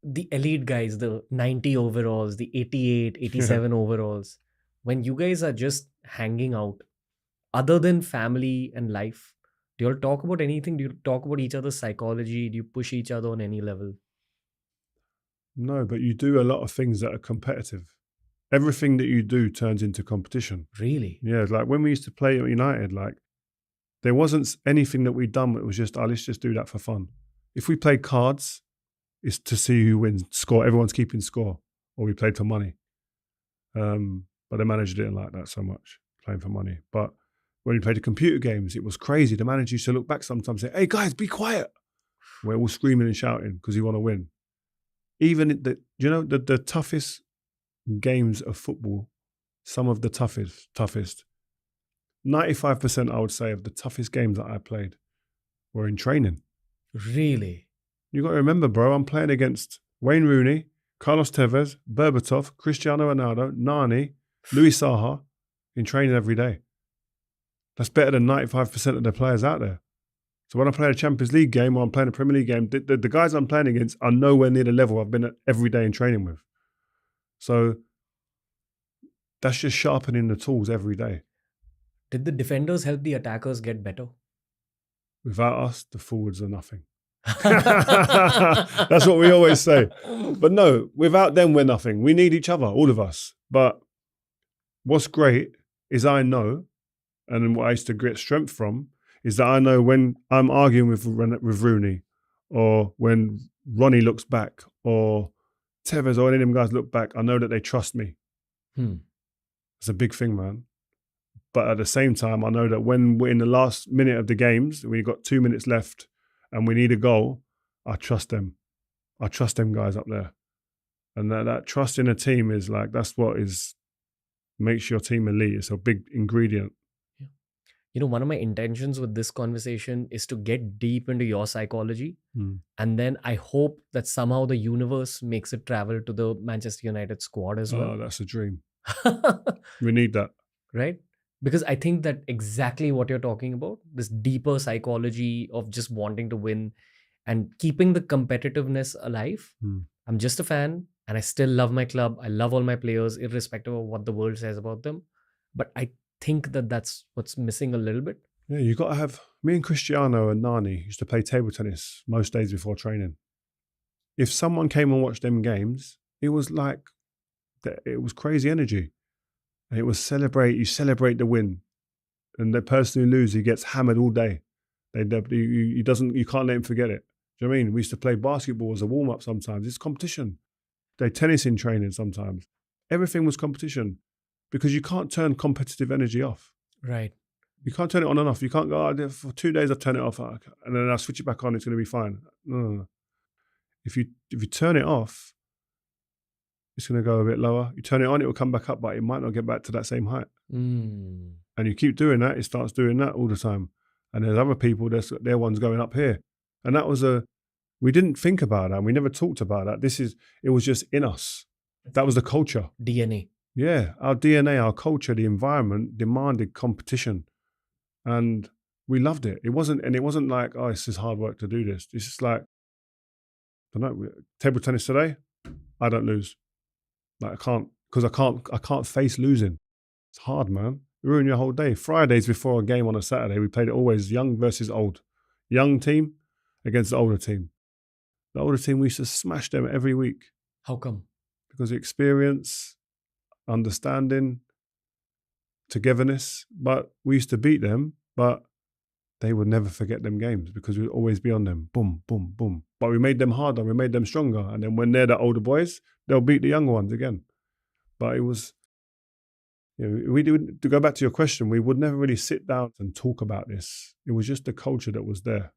the elite guys, the 90 overalls, the 88, Yeah. 87 overalls, when you guys are just hanging out, other than family and life, do you all talk about anything? Do you talk about each other's psychology? Do you push each other on any level? No, but you do a lot of things that are competitive. Everything that you do turns into competition. Really? Yeah, like when we used to play at United, like there wasn't anything that we'd done. It was just, oh, let's just do that for fun. If we played cards, it's to see who wins, score. Everyone's keeping score, or we played for money. But the manager didn't like that so much, playing for money. But when we played the computer games, it was crazy. The manager used to look back sometimes and say, hey guys, be quiet. We're all screaming and shouting because we want to win. Even the toughest games of football, some of the toughest, 95% I would say of the toughest games that I played were in training. Really? You got to remember, bro, I'm playing against Wayne Rooney, Carlos Tevez, Berbatov, Cristiano Ronaldo, Nani, Luis Saha in training every day. That's better than 95% of the players out there. So when I play a Champions League game or I'm playing a Premier League game, the guys I'm playing against are nowhere near the level I've been at every day in training with. So that's just sharpening the tools every day. Did the defenders help the attackers get better? Without us, the forwards are nothing. That's what we always say. But no, without them, we're nothing. We need each other, all of us. But what's great is I know, and what I used to get strength from, is that I know when I'm arguing with Rooney, or when Ronnie looks back, or Tevez or any of them guys look back, I know that they trust me. It's a big thing, man. But at the same time, I know that when we're in the last minute of the games, we've got 2 minutes left and we need a goal, I trust them. I trust them guys up there. And that trust in a team is like, that's what makes your team elite. It's a big ingredient. One of my intentions with this conversation is to get deep into your psychology. And then I hope that somehow the universe makes it travel to the Manchester United squad as well. Oh, that's a dream. We need that. Right? Because I think that exactly what you're talking about, this deeper psychology of just wanting to win and keeping the competitiveness alive. I'm just a fan and I still love my club. I love all my players, irrespective of what the world says about them. But I think that that's what's missing a little bit. Yeah, you got to have, me and Cristiano and Nani used to play table tennis most days before training. If someone came and watched them games, it was like, it was crazy energy. And it was you celebrate the win. And the person who loses, he gets hammered all day. You can't let him forget it. Do you know what I mean? We used to play basketball as a warm-up sometimes. It's competition. They tennis in training sometimes. Everything was competition because you can't turn competitive energy off. Right. You can't turn it on and off. You can't go, oh, for 2 days I'll turn it off and then I'll switch it back on, it's going to be fine. No. If you turn it off, it's going to go a bit lower. You turn it on, it will come back up, but it might not get back to that same height. And you keep doing that, it starts doing that all the time. And there's other people, their one's going up here. And that was we didn't think about that. We never talked about that. It was just in us. That was the culture. DNA. Yeah, our DNA, our culture, the environment demanded competition. And we loved it. It wasn't like, oh, it's just hard work to do this. It's just like, I don't know, table tennis today, I don't lose. Like because I can't face losing. It's hard, man. You ruin your whole day. Fridays before a game on a Saturday, we played it always young versus old. Young team against the older team. The older team, we used to smash them every week. How come? Because of experience, understanding, togetherness. But we used to beat them, but they would never forget them games because we'd always be on them. Boom, boom, boom. But we made them harder. We made them stronger. And then when they're the older boys, they'll beat the younger ones again. But it was, to go back to your question, we would never really sit down and talk about this. It was just the culture that was there.